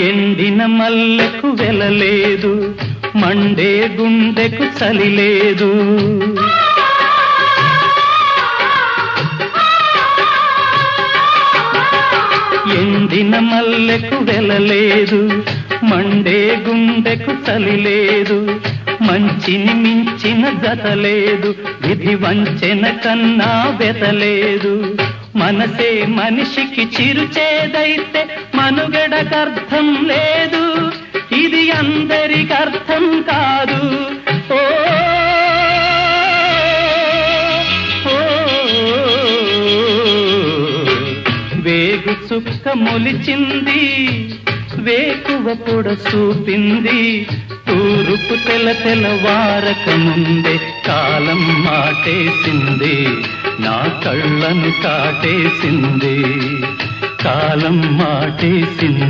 ఎండిన మల్లెకు వెలలేదు, మండే గుండెకు చలి లేదు. ఎండిన మల్లెకు వెలలేదు, మండే గుండెకు చలి లేదు. మంచిని మించిన జతలేదు, విధి వంచెన కన్నా వెతలేదు. మనసే మనిషికి చిరుచేదైతే మనుగడకర్థం లేదు, ఇది అందరికి అర్థం కాదు. ఓ వేగు చుక్క మొలిచింది, వేకువ పొడ చూపింది. తూరుపు తెల్లవారక ముందే కాలం మాటేసింది, నా కళ్ళను కాటేసింది. కాలం మాటేసింది.